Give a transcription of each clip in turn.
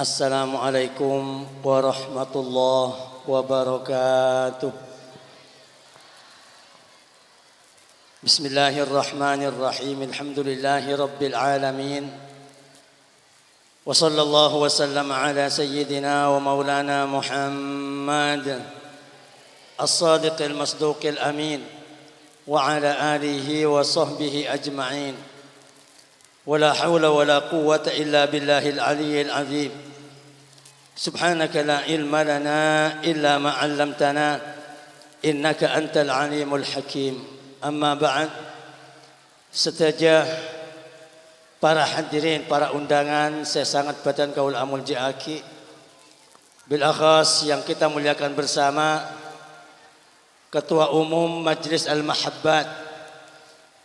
Assalamualaikum warahmatullahi wabarakatuh. Bismillahirrahmanirrahim. Alhamdulillahi rabbil alamin. Wa sallallahu wa sallam ala sayyidina wa maulana Muhammad as-sadiqil masduqil amin wa ala alihi wa sahbihi ajma'in. ولا حول ولا قوة إلا بالله العلي العظيم. سبحانك لا علم لنا إلا ما علمتنا إنك أنت العليم الحكيم. أما بعد, setelah para hadirin, para undangan, saya sangat badan kaul amul jiaki, bil akhas yang kita muliakan bersama Ketua Umum Majlis Al-Mahabbat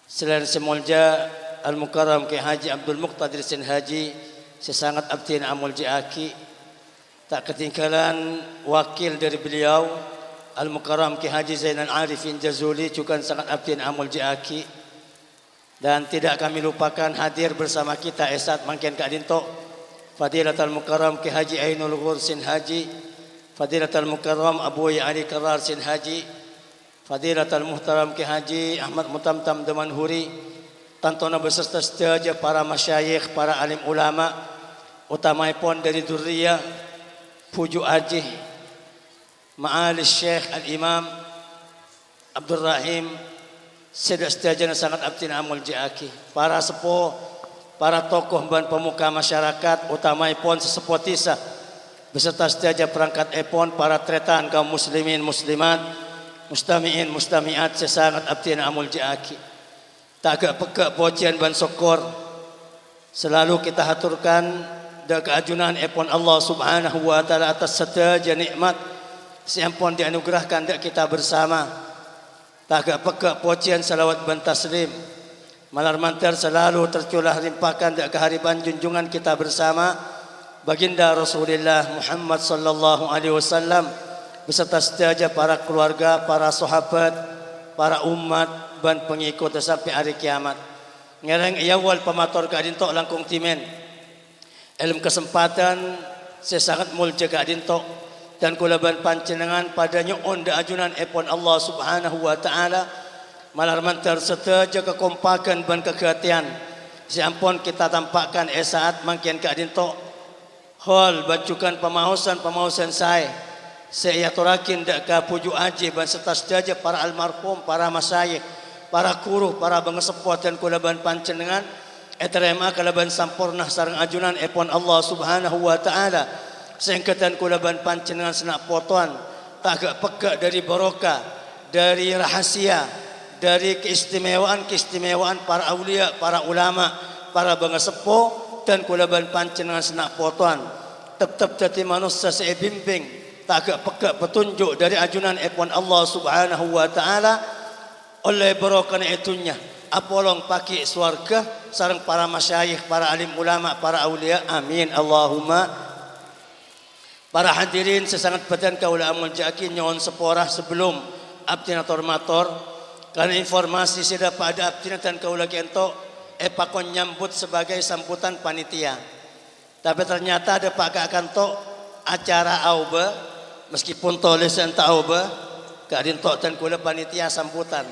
selain semulja Al-Mukarram Kiai Haji Abdul Muqtadir Sin Haji, saya sangat abdin amul jiaki. Tak ketinggalan wakil dari beliau Al-Mukarram Kiai Haji Zainal Arifin Jazuli juga sangat abdin amul jiaki. Dan tidak kami lupakan hadir bersama kita Esat Mangken Kak Dinto, Fadilatul Mukarram Kiai Haji Ainul Ghur Sin Haji, Fadilatul Mukarram Abu Ali Karar Sin Haji, Fadilatul Muhtaram Kiai Haji Ahmad Mutamtam Damanhuri, tantona beserta setiaja para masyayikh, para alim ulama, utamaipun dari Durriyah Puju Ajih Ma'ali Syekh Al-Imam Abdul Rahim, sedak setiaja sangat abdin amul jiaki, para sepuh, para tokoh dan pemuka masyarakat, utamaipun sesepuh tisa beserta setiaja perangkat epon, para tretan kaum muslimin muslimat, mustami'in mustami'at, saya sangat abdin amul jiaki. Tak agak pekak pujian dan syukur selalu kita haturkan dan keajunan epon Allah Subhanahu wa taala atas setiap nikmat siampun dianugerahkan dak kita bersama. Tak agak pekak pujian salawat dan taslim malar mantar selalu terculah limpahkan dak kehariban junjungan kita bersama baginda Rasulullah Muhammad sallallahu alaihi wasallam beserta setiap para keluarga, para sahabat, para umat dan pengikut sampai hari kiamat. Ngereng awal pamator Kak Dinto langkung timen. Ilmu kesempatan saya sangat mulja Kak Dinto dan kulaban pancenengan pada nyuun da ajunan epon Allah Subhanahu wa taala malar mantar setaja kekompakan dan kekehatian. Siampun kita tampakkan saat mangkian Kak Dinto hal bacukan pemahusan saya turakin dak ka puju aji ban serta setiaja para almarhum, para masyayikh, para kuruh, para bangesepot dan kulaban pancenengan eterema kalaban sampurnah sareng ajunan epon Allah Subhanahu wa taala sengketan kulaban pancenengan senak potoan tagak pekak dari barokah, dari rahasia, dari keistimewaan para aulia, para ulama, para bangesepo dan kulaban pancenengan senak potoan tetap dadi manusia saya bimbing tagak pekak petunjuk dari ajunan epon Allah Subhanahu wa taala oleh barokah itunya apolong paki swarga sareng para masyayikh, para alim ulama, para aulia, amin Allahumma. Para hadirin sesangat badan kaula amul jaki nyon seporah sebelum abdinator mator karena informasi sudah pada abdinatan kaula kento pakon nyambut sebagai sambutan panitia, tapi ternyata ada pak kanto acara auba meskipun tulisan tauba Kak Dinto dan kula panitia sambutan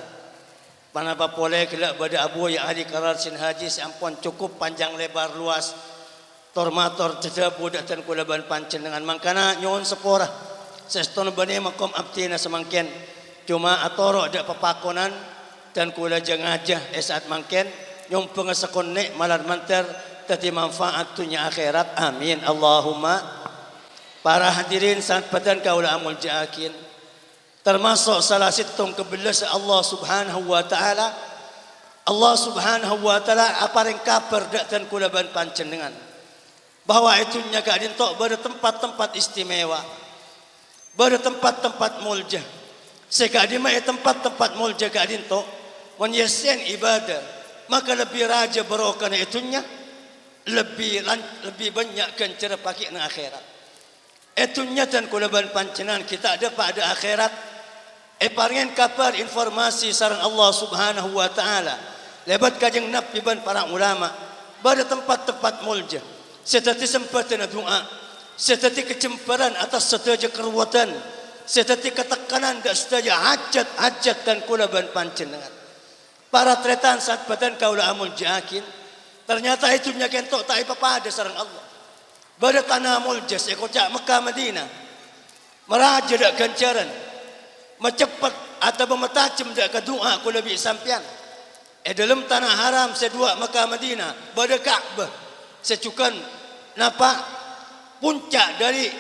panapa boleh gelak pada Abu yang ahli karar Sin Haji seampun cukup panjang lebar luas tormator jeda budak dan kula ban pancenengan mangkana nyon seporah seston bani makom abdina semangken cuma atoro ada pepakonan dan kula jengajah saat mangken nyong pengesakon nek malar manter tadi manfaat dunia akhirat, amin Allahumma. Para hadirin sangat badan kaula amul jaakin termasuk salah situng kebelas Allah Subhanahu wa taala. Allah Subhanahu wa taala apareng kabar dak dan kulaban pancenengan bahwa itunya Kak Dinto pada tempat-tempat istimewa, pada tempat-tempat mulja. Sekadima tempat-tempat mulja Kak Dinto menyesen ibadah, maka lebih raja barokah itunya lebih banyak kan cara pakai na akhirat. Etunya dan kulaban pancenan kita ada pada akhirat paringen kabar informasi sareng Allah Subhanahu wa taala lebat kajeng nabi ban para ulama pada tempat-tempat mulja setati sempatan doa seteti kecemparan atas setaja keruatan, seteti ketekanan dan setaja hajat-hajat dan kulaban panjenengan. Para tretan saat badan kaula amun jakin, ternyata itu nyakentok tak apa ada sarang Allah. Pada tanah muljas ekocak Mekah Madinah, meraja dak ganjaran, mencepat atau memetacem dak ke doa ku lebih sampian. Dalam tanah haram sedua Mekah Madinah, pada Ka'bah secukan napa puncak dari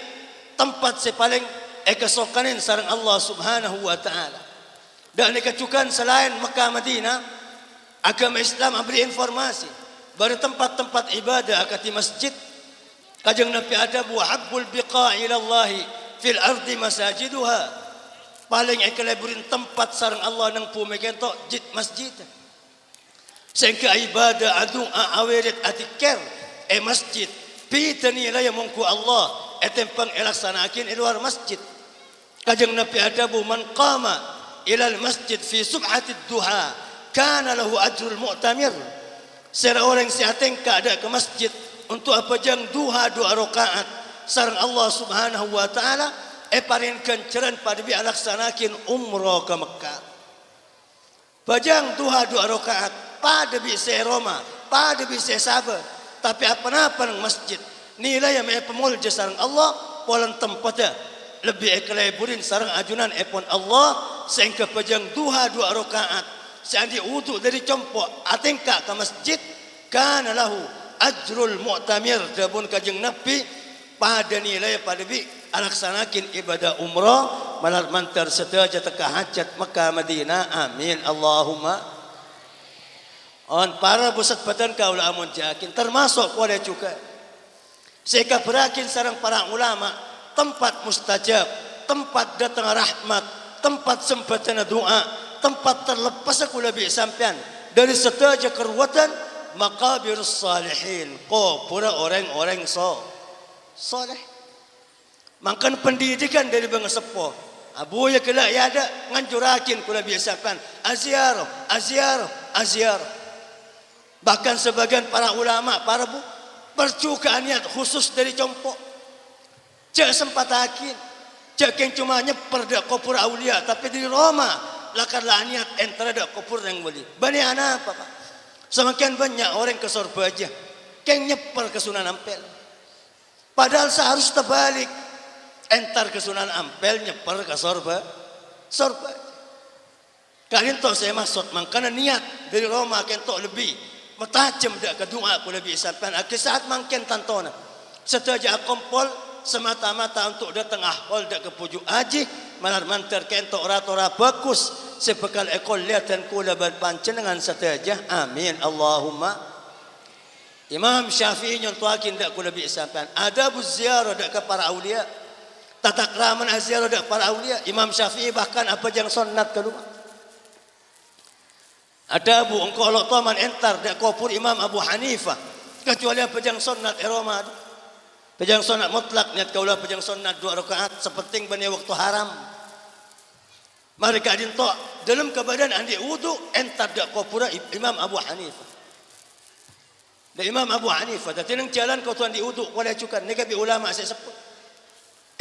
tempat sepaling kesokanin sarang Allah Subhanahu wa taala. Dan kecukan selain Mekah Madinah, agama Islam beri informasi pada tempat-tempat ibadah akati masjid. Kajang Nabi ada wa habbul biqa'i ilallahi fil ardi masajiduha. Paling ekeleburin tempat sarang Allah nang bumi kentok jid masjid. Sehingga ibadah doa awirit atikir masjid pitani la mungku Allah tempang elaksanakin luar masjid. Kajang Nabi ada man qama ila al masjid fi subhatid duha kana lahu ajrul mu'tamir. Seorang siatengka ada ke masjid untuk apa jang duha 2 rakaat sareng Allah Subhanahu wa taala paring kenceran pada bi alaksanakin umrah ke Mekah. Bajang duha 2 rakaat pada bi se Roma, pada bi se sabar, tapi apa-apa nang masjid nilai yang pemulja sareng Allah polan tempatnya lebih ekleburin sareng ajunan epon Allah sehingga bajang duha 2 rakaat seandi wudu dari compok atengka ke masjid kana lahu ajrul mu'tamir dabun kajeng Nabi pada nilai pada bi alaksanakin ibadah umrah malar mantar setaja teka hajat Mekah Madinah amin Allahumma. On para pusat badan kaula amun jakin termasuk kuala juga sehingga berakin sarang para ulama tempat mustajab, tempat datang rahmat, tempat sempatana doa, tempat terlepas aku lebih sampean dari setaja keruatan maqabirus salihin, pura orang-orang soleh. Makan pendidikan dari bangsa sepuh. Abu ya kelak ya ada nganjurakin kula biasakan aziarah. Bahkan sebagian para ulama, para bu percukaan niat khusus dari compok. Cak sempat akin, cak yang cuma nyeper dak kubur aulia, tapi di Roma lakarlah niat entara dak kubur yang wali. Bani anak apa pak? Semakin banyak orang ke sorba aja, keng nyeper ke Sunan Ampel. Padahal seharusnya terbalik, entar ke Sunan Ampel nyeper ke sorba. Kalian tahu saya maksud, makanya niat dari Roma kentok lebih metajem dak ke doa aku lebih sampai akhir saat mangken tantona. Setaja kompol semata-mata untuk datang ahwal dak ke pujuk aji malar mantar kentok ora bagus sebekal ekol lihat dan kula berpancenengan setaja amin Allahumma. Imam Syafi'i nyontoakin dak kula lebih sampai adabuz ziarah dak ke para aulia, tata krama ziarah dak para aulia. Imam Syafi'i bahkan apa yang sunat keluar. Ada Abu engkau Allah taman entar dak kubur Imam Abu Hanifah kecuali pejang sunat Roma. Pejang sunat mutlak niat kaulah pejang sunat 2 rakaat sepenting bani waktu haram. Mereka dinto dalam kebadan andi wudu entar dak kubur Imam Abu Hanifah. Dan Imam Abu Hanifah datinang jalan kau tuan di wudu wala cukan negabi ulama saya sebut.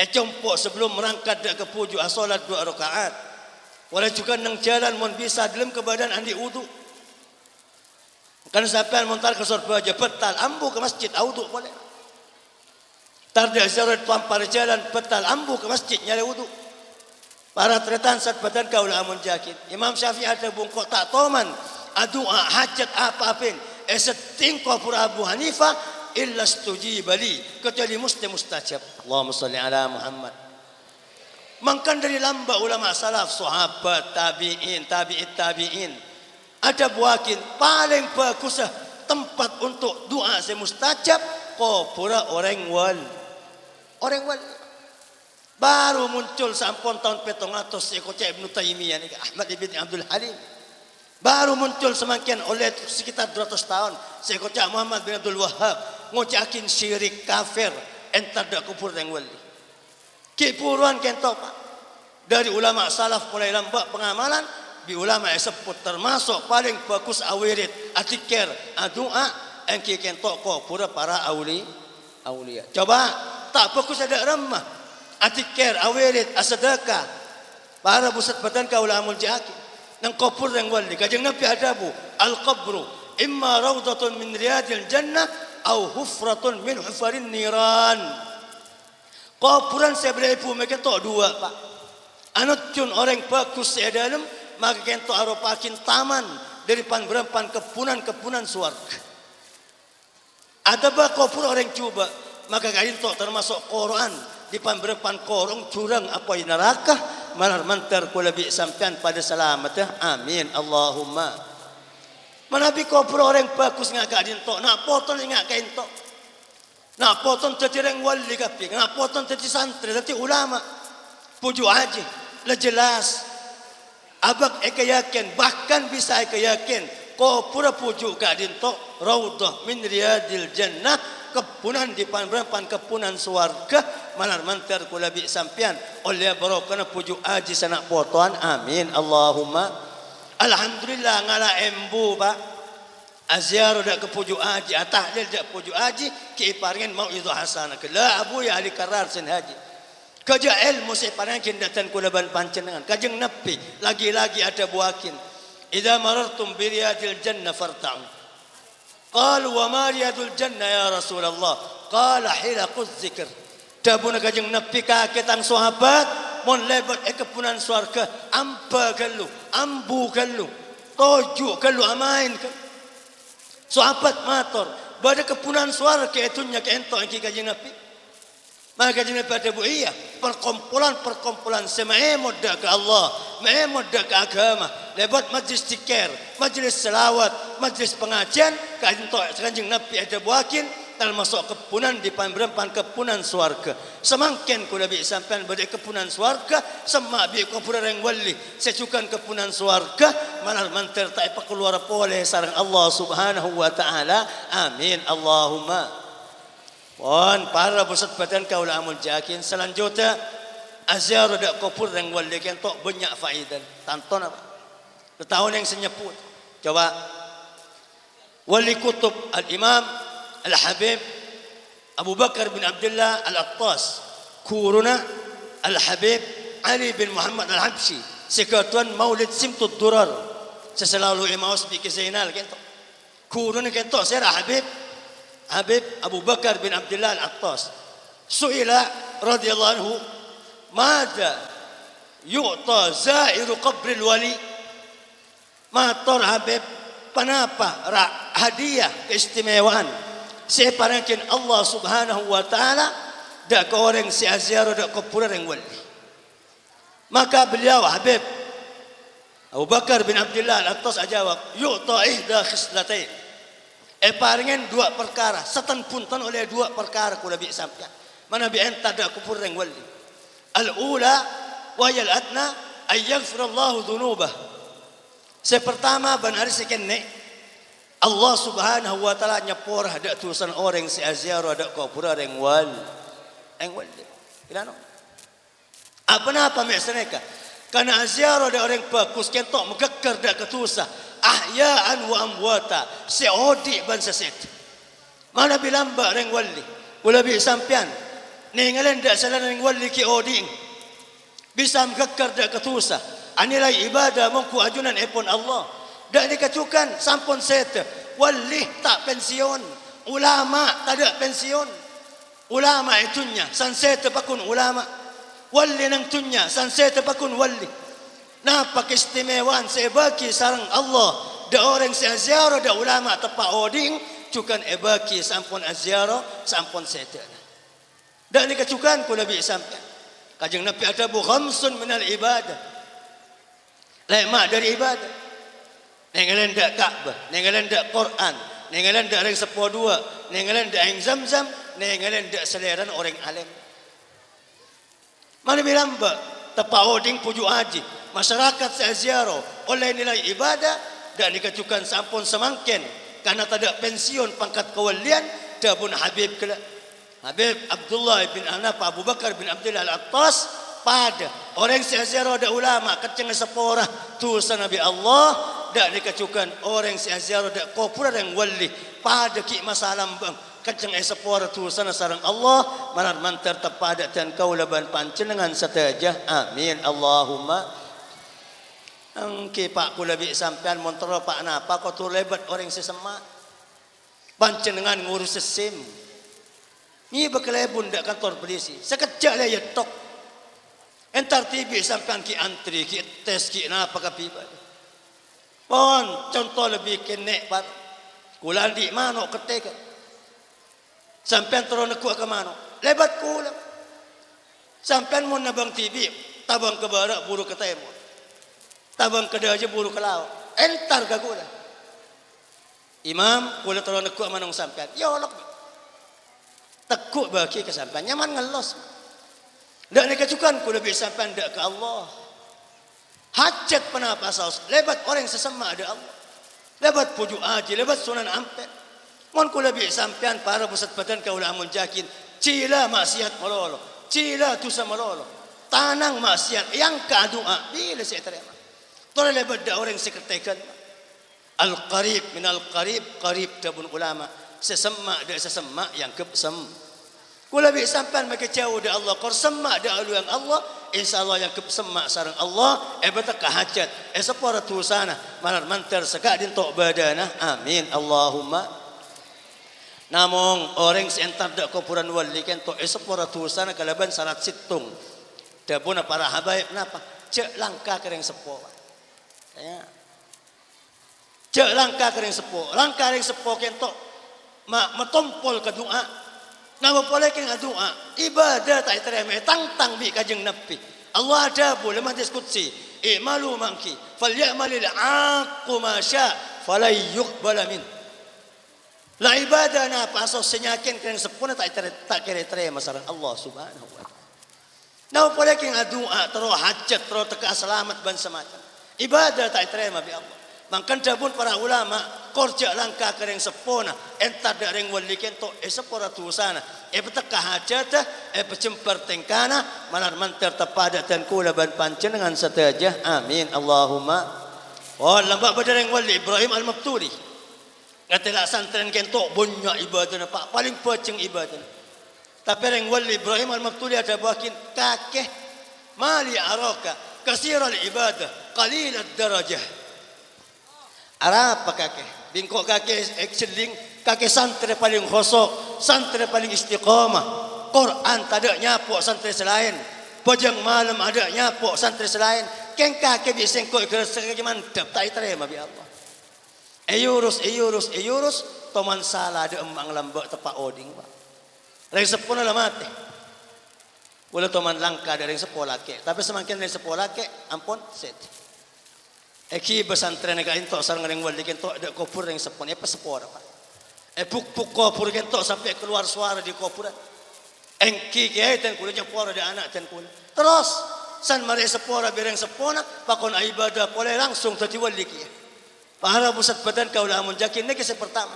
Compok sebelum merangkat dak ke puju salat 2 rakaat. Walau juga nang jalan mon bisa dalam kebadan andi wudu. Kan sampai montar ke sorba aja betal ambu ke masjid wudu boleh. Tarda zarat tampar jalan betal ambu ke masjid nyari wudu. Para tretan saat badan kau lah amun jakin. Imam Syafi'i ada bungkok tak toman doa hajat apa-apin seting kubur Abu Hanifah illa stujibali kecuali mustajab. Allahumma salli ala Muhammad. Mangkan dari lamba ulama salaf, sahabat, tabi'in ada buakin paling bagus tempat untuk doa semustajab kubura orang wal. Baru muncul sampun tahun 700 ekocak Ibnu Taimiyah ni Ahmad ibn Abdul Halim. Baru muncul semakin oleh sekitar 200 tahun sekocak Muhammad bin Abdul Wahhab ngocakin syirik kafir entar dak kubur yang wali. Kipuruan kentok pak dari ulama salaf mulai lambak pengamalan di ulama sebut termasuk paling bagus awirid atikir doa engki kentok ko pura para aulia. Coba tak fokus ada ramah atikir awirit asadaka para busat badan ka ulamul jaki nang kubur yang wali kajeng Nabi adabu al-qabru imma rawdatun min riyadil jannah au hufratun min hufarin niran. Kuburan saya beli ibu mereka tok dua pak. Anut cun orang bagus saya dalam maka kento aropakin taman dari pan kepunan suarga. Ada bah kubur orang coba maka kain tok termasuk Quran di pan korong curang apa neraka malah mantar ku lebih sampean pada selamat ya. Amin Allahumma. Manabi kubur orang bagus ngak kain tok nak potong ngak kain tok. Nak potong jadi orang wali kapi, nak potong jadi santri, jadi ulama. Puju aja, lah jelas. Abang eka yakin, bahkan bisa eka yakin. Kau pura puju kadin tok raudah min riyadil jannah kepunan di pan kepunan suarga malar mantar ku labi sampian oleh barokana puju aji sanak potoan. Amin Allahumma. Alhamdulillah ngala embu pak. Aziar dak ke puju aji atah dia dak puju aji ki paringen mau itu hasanah kala abu ya ali karar sen haji kaja ilmu saya paringin datan kulaban pancenengan kajeng nabi lagi-lagi ada buakin idza marartum bi riyadil jannah farta'u qalu wa ma riyadul jannah ya rasulullah qala hilaquz zikr dabuna kajeng nabi ka ketang sahabat mon lebat kepunan surga ampa kallu ambu kallu toju kallu amain kallu sahabat mator pada kepunan suara ke itunya ke entok yang kajing Nabi maka kajing Nabi ada iya perkumpulan sememodda ke Allah memodda ke agama lebat majlis zikir majlis selawat majlis pengajian kajing Nabi ada buakin termasuk kepunan di pan kepunan suarga semakin ku Nabi sampai pada kepunan suarga semak bi kuburan yang wali secukan kepunan suarga malah manter tak keluar boleh sarang Allah subhanahu wa ta'ala. Amin Allahumma. Pon para pusat badan kaula amul jakin selanjutnya aziar dak kubur yang wali kan tok banyak faedah tanton apa tahun yang senyeput coba wali kutub al-imam Al-Habib Abu Bakar bin Abdullah Al-Attas kuruna Al-Habib Ali bin Muhammad Al-Habsyi sekatuan maulid simtud durar seselalu imaus bi kisainal kento kuruna kento saya Habib Abu Bakar bin Abdullah Al-Attas suila radhiyallahu anhu mada yu'ta zairu qabril wali matur Habib kenapa hadiah keistimewaan saya parangkin Allah subhanahu wa ta'ala dak ke orang si aziarah dak kuburan yang wali maka beliau Habib Abu Bakar bin Abdullah Al-Attas ajawab yu'ta ihda khislatain parangin dua perkara setan punten oleh dua perkara ku nabi sampean mana bi enta dak kuburan yang wali al-ula wa yal adna ay yaghfirallahu dzunubah sepertama ban hari sekene Allah subhanahu wa ta'ala nyepor ada tulisan orang si aziarah ada kuburan yang wali ilano apa maksudnya karena aziarah ada orang bagus kentok megekar dak ketusah ahya'an wa amwata seodi ban seset mana bilang ba orang wali ulah bi sampean ningalan dak salan orang wali ki odi bisa megekar dak ketusah anilai ibadah mongku ajunan epon Allah dak dikacukan sampun set wali tak pensiun ulama tak ada pensiun ulama itunya sanset pakun ulama wali nang tunya sanset pakun wali napa keistimewaan saya bagi sarang Allah da orang seaziarah da ulama tepa oding cukan ebaki sampun aziarah sampun set dak dikacukan ku nabi sampai kajeng nabi ada bu khamsun minal ibadah lema dari ibadah nengalan dak Ka'bah, nengalan dak Quran, nengalan dak ring 12, nengalan dak aing Zamzam, nengalan dak seleran orang alim. Mana bilang ba tepa oding puju aji, masyarakat seaziarah oleh nilai ibadah dak dikacukan sampun semangken karena tak ada pensiun pangkat kewalian dak pun Habib kala. Habib Abdullah bin Abu Bakar bin Abdullah Al-Attas pada orang seaziarah ada ulama keceng seporah tulisan Nabi Allah dak dikacukan orang seaziarah dak kuburan yang wali pada ki masalah bang kajeng sepora tusan sareng Allah manar mantar tepada dan kaulaban panjenengan sateja amin Allahumma. Angki Pak kula bi sampean montoro Pak napa kok tu lebat orang sesema panjenengan ngurus SIM ni bekelebun dak kantor polisi sekejap le yetok entar tibi sampean ki antri ki tes ki napa kapiba pon contoh lebih kenek par kula di mano ketek sampean terone ku ke mano lebat kula sampean mun nabang tibi tabang ke barak buru ke timur tabang ke aja buru ke laut entar ka kula imam kula terone ku manong sampean ya Allah tekuk bagi ke sampean nyaman ngelos ndak ni kecukan kula bi sampean ndak ke Allah hajat penapa saus lebat orang sesama ada Allah lebat puju aji lebat sunan ampet mon kula bi sampean para pusat badan kaula amun jakin cila maksiat melolo cila dosa melolo tanang maksiat yang ka doa bila saya terima tole lebat da orang sekertekan al qarib min al qarib qarib tabun ulama sesama da sesama yang kepsem kula bi sampean make jauh da Allah kor sema da aluang Allah insyaallah yang kepsema sareng Allah betaka hajat separa tusana manar mantar seka din tok badana amin Allahumma. Namong orang sentar dak kuburan wali ken tok separa tusana kalaban sarat situng dabuna para habaib napa cek langka kereng sepo ya cek langka kereng sepo langka kereng sepo ken tok metompol ke doa nama boleh kena doa ibadah tak terima tang bi kajeng nabi Allah ada boleh hadis qudsi i'malu manki falyamalil aqu ma sya falay yuqbal min la ibadah na paso senyakin kena sepuna tak kira terima sareng Allah subhanahu wa taala nama boleh kena doa terus hajat terus teka selamat ban semacam ibadah tak terima bi Allah mangkan dabun para ulama korja langkah kereng sepona entar dareng wali kento sepora tusana betaka hajata pecempar tengkana manar mantar tepada dan kula ban panjenengan sateja amin Allahumma. Oh lambak badareng wali Ibrahim al-Mabtuli ngatela santren kento banyak ibadah pak paling peceng ibadah tapi reng wali Ibrahim al-Mabtuli ada bakin kakeh mali araka kasiral ibadah qalil ad-darajah apa kakek bingkok kakek excelling kakek santri paling khosok santri paling istiqamah Quran tak ada nyapok santri selain pojang malam ada nyapok santri selain keng kakek bisa kok kerja mantap tak terima bi Allah eyurus toman salah ada emang lambak tepak oding pak reng sepuluh lah mati boleh toman langka dari sekolah ke tapi semakin dari sekolah ke ampun set eki pesantren ka entok sareng reng wali kentok ada kopur yang sepon apa sepora pak puk kopur kentok sampai keluar suara di kopuran engki kiai ten kula nyepora di anak ten kula terus san mari sepora bereng sepona pakon ibadah boleh langsung tadi wali kiai para pusat badan kaula amun jakin niki pertama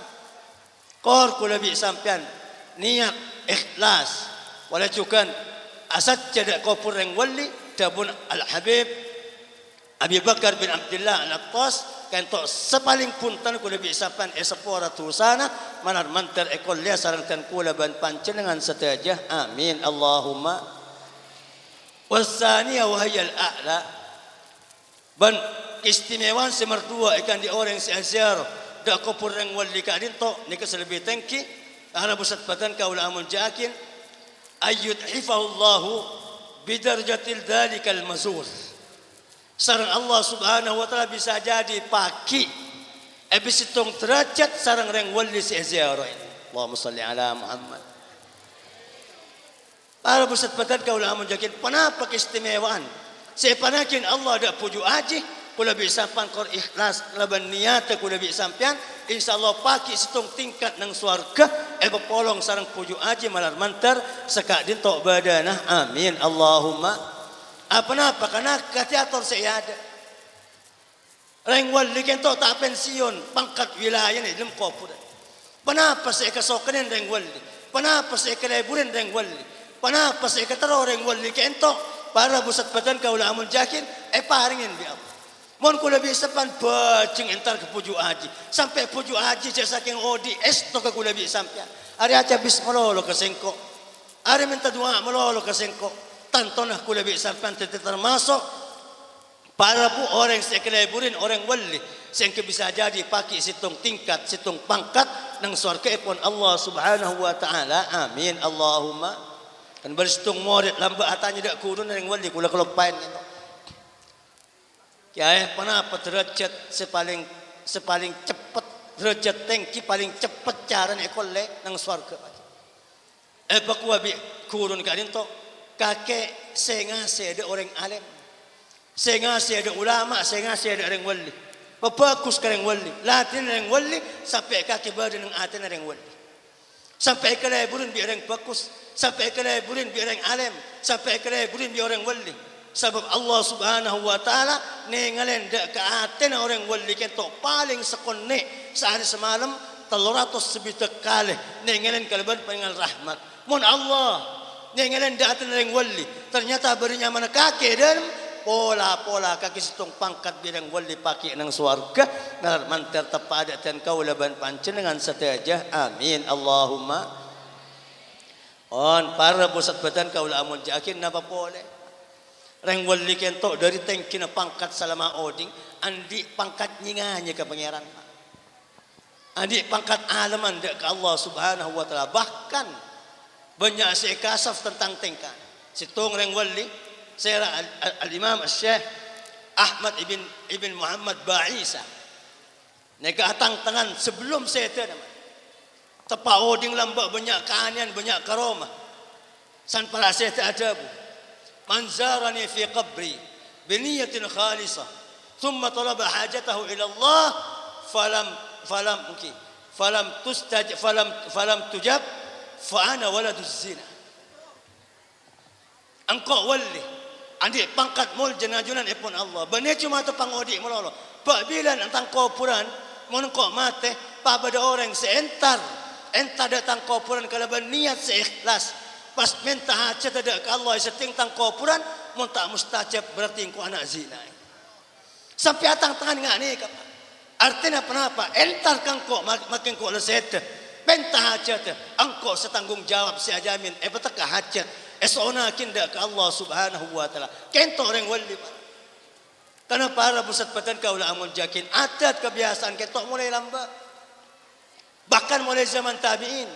kor kula bi sampean niat ikhlas wala cukan asat jadi kopur reng wali dabun al habib Abi Bakar bin Abdullah al-Attas kentok sepaling puntan kula bi sapan sepora tusana manar mantar ekol lia sareng tan kula ban panjenengan sateja amin Allahumma. Wasaniya wa hiya al-a'la ban istimewaan semertua ikan di orang si azhar da kopur reng wali ka dinto nika selebih tengki ana pusat badan kaula amun jakin ayyud hifallahu bidarjatil dalikal mazur sareng Allah subhanahu wa ta'ala bisa jadi pagi habis hitung derajat sareng reng wali si ziarah ini Allahumma salli ala Muhammad para pusat badan kaula amun jakin panapa keistimewaan saya panakin Allah ada puju aji kula bi sampan kor ikhlas laban niat kula bi sampean insyaallah pagi hitung tingkat nang swarga bepolong sareng puju aji malar mantar seka dintok badanah amin Allahumma. Apa karena katiator saya ada reng wali kento tak pensiun pangkat wilayah ni dalam kopur kenapa saya kesokanin reng wali kenapa saya keleburin reng wali kenapa saya ketero reng wali kento para pusat badan kaula amun jakin paringin bi Allah mon kula bisa pan bajing entar ke puju haji sampai puju haji saya saking odi esto ke kula bi sampean Ari aja bis melolo kesengko. Ari minta doa melolo kesengko. Tantonah kula bi sampan termasuk para bu orang sekeleburin orang wali sehingga bisa jadi pakai situng tingkat situng pangkat nang surga pun Allah Subhanahu wa taala. Amin Allahumma. Kan bersitung murid lamba atanya dak kurun yang wali kula kelopain itu. Kiai kenapa derajat sepaling cepat derajat tinggi paling cepat cara ekole nang surga. Bakwa bi kurun kadin to kakek sengase ada orang alim. Sengase ada ulama, sengase ada orang wali. Bagus ka orang wali. Latin orang wali sampai kaki badan ng atin orang wali. Sampai kalaburin bi orang bagus, sampai kalaburin bi orang alim, sampai kalaburin bi orang wali. Sebab Allah Subhanahu wa taala nengalen dak ka atin orang wali kento paling sekone sehari semalam 300 kali nengalen kalaban pengal rahmat. Mun Allah nengalen dak atin orang wali. Ternyata berinya mana kaki dan pola kaki situng pangkat bidang wali pakai nang swarga nar manter tepada dan kaula ban panjenengan sateja. Amin Allahumma. On para pusat badan kaula amun jakin napa pole reng wali kento dari tengki na pangkat salama oding andi pangkat nyinganya ke pangeran andi pangkat alaman dak ke Allah Subhanahu wa taala. Bahkan banyak sekasaf tentang tengkan situng reng wali Saya al-Imam al-Syekh Ahmad ibn Muhammad Ba'isa. Neka atang tangan sebelum saya tu nama. Tepa oding lambak banyak keanian, banyak karomah. San para saya ada bu. Manzarani fi qabri biniyatin khalisah. Thumma talaba hajatahu ila Allah falam tujab fa ana waladuz zina. Engkau wali andi pangkat mul jenajunan ipun Allah. Bani cuma tu pangodi melolo. Pak bilan antang kopuran mun kok mate pa bada orang seentar. Entar datang kopuran kalau niat seikhlas. Pas minta hajat ada ke Allah seting tang kopuran mun tak mustajab berarti engkau anak zina. Sampai atang tangan ngak ni kapa. Artinya kenapa? Entar kang kok makin kok leset. Minta hajat engkau setanggung jawab si ajamin. Betaka hajat. Esona kinda ke Allah Subhanahu wa taala. Kento orang wali. Karena para pusat badan kaula amun jakin adat kebiasaan kento mulai lambat. Bahkan mulai zaman tabi'in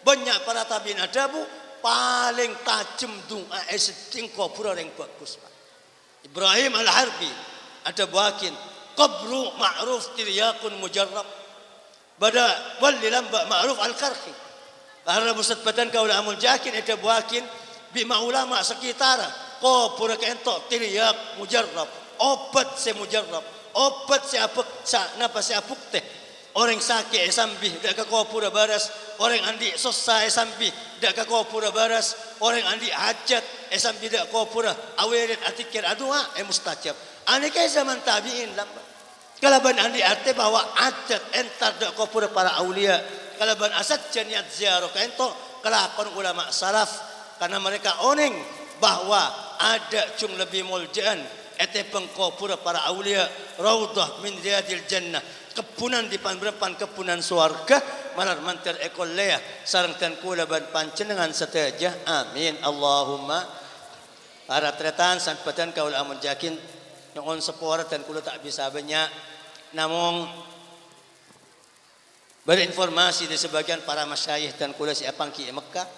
banyak para tabi'in ada bu paling tajam doa esting kopura yang bagus. Ibrahim Al-Harbi ada buakin qabru ma'ruf tiryaqun mujarrab. Bada wali lambat ma'ruf al-Qarhi. Para pusat badan kaula amun jakin ada buakin bima ulama sekitar ko pura kento tiriyak mujarrab obat se mujarrab obat se apuk sa napa se apuk teh orang sakit esambi dak ka ko pura baras orang andi sosa esambi dak ka ko pura baras orang andi hajat esambi dak ko pura awerit atikir adua mustajab ane kai zaman tabiin lambat kalaban andi arte bahwa hajat entar dak ko pura para aulia kalaban asad janiat ziarah kento kelakon ulama salaf. Karena mereka oneng bahwa ada cung lebih muljaan ete pengkopura para aulia raudah min riyadil jannah kepunan di panbrepan kepunan swarga malar manter ekolea sareng ten kula ban panjenengan sateja. Amin Allahumma. Para tretan san badan kaul amun jakin nyon sepora dan kula tak bisa banyak namung berinformasi di sebagian para masyayikh dan kula si apangki Mekah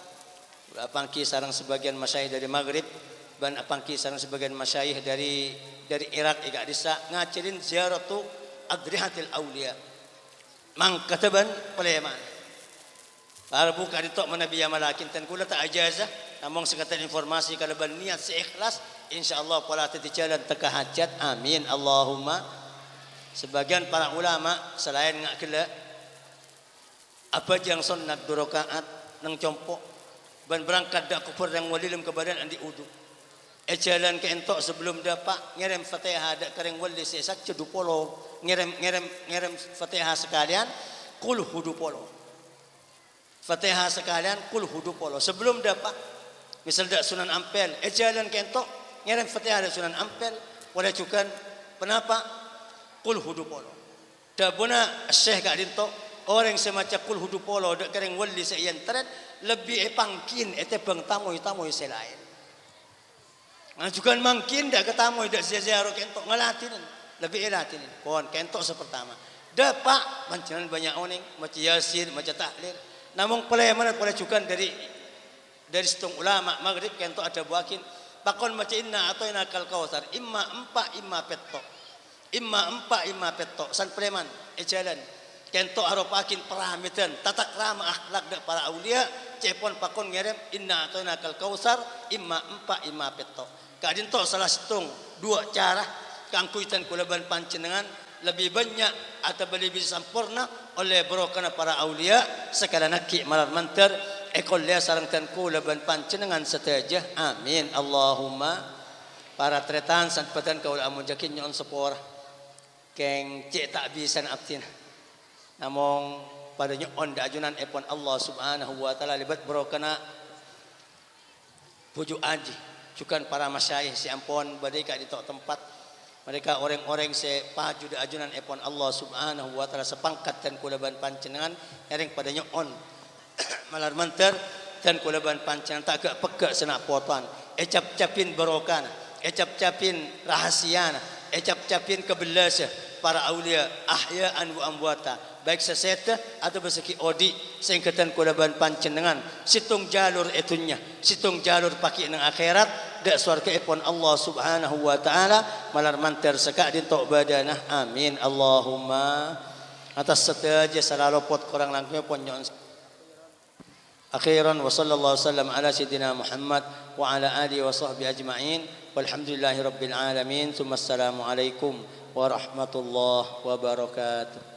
apangki sarang sebagian masyayikh dari Maghrib dan apangki sarang sebagian masyayikh dari Irak iga disa ngacirin ziaratu adrihatil aulia mang kataban paleman para buka ditok manabiya malakin tan kula tak ajazah namong sekatan informasi kalau ban niat seikhlas insyaallah pola tadi jalan teka hajat. Amin Allahumma. Sebagian para ulama selain ngak kela apa yang sunnat 2 rakaat nang compok ban berangkat dak kufur yang walilim ke badan andi udu jalan ke entok sebelum dapat ngirim Fatihah dak kereng wali sesak cedu polo ngirim Fatihah sekalian kul hudu polo Fatihah sekalian kul hudu polo sebelum dapat misal dak Sunan Ampel jalan ke entok ngirim Fatihah dak Sunan Ampel wala cukan kenapa kul hudu polo dabuna Syekh gak dinto orang semacam kul hudu polo dak kereng wali sa internet lebih pangkin ete bang tamu selain. Ngajukan mangkin dak ketamu dak ziarah kentok ngalatin lebih elatin. Pohon kentok sepertama. Dapat pancenan banyak oning macam yasin macam tahlil. Namun pelai mana pelai cukan dari setong ulama maghrib kentok ada buakin. Pakon macam inna atau ina kal kausar imma empa imma petto. Imma empa imma petto. San preman jalan. Kentok haropakin peramitan tata krama akhlak dak para aulia cepon pakon ngerem inna atau ina kal kausar imma empa imma petto. Kadin to salah setong dua cara kangkuitan kulaban pancenengan lebih banyak atau lebih sempurna oleh berokana para aulia sekala nakki malar mantar ekol dia sarang tan kulaban pancenengan setajah amin Allahumma para tretan san patan kaul amun jakin nyon sepor keng cek tak bisa aptin namong pada nyon da ajunan epon Allah subhanahu wa taala libat berokana puju aji cukan para masyayikh si ampon badai ka di tok tempat mereka orang-orang sepaju da ajunan epon Allah subhanahu wa ta'ala sepangkat dan kulaban pancenengan yang pada nyon malar mantar dan kulaban pancenengan tak agak pegak senak potuan ecap-capin barokana ecap-capin rahasiana ecap-capin kebelasa para aulia ahya'an wa amwata baik seseta atau beseki odi singkatan kulaban pancenengan situng jalur etunya situng jalur paki nang akhirat dak surga ipon Allah subhanahu wa ta'ala malar mantar sekak din tok badanah amin Allahumma atas setaja selalu pot korang langknya pon nyon akhiran wa sallallahu sallam ala sayyidina Muhammad wa ala alihi wa sahbihi ajma'in walhamdulillahi rabbil alamin thumma assalamu alaikum warahmatullahi wabarakatuh.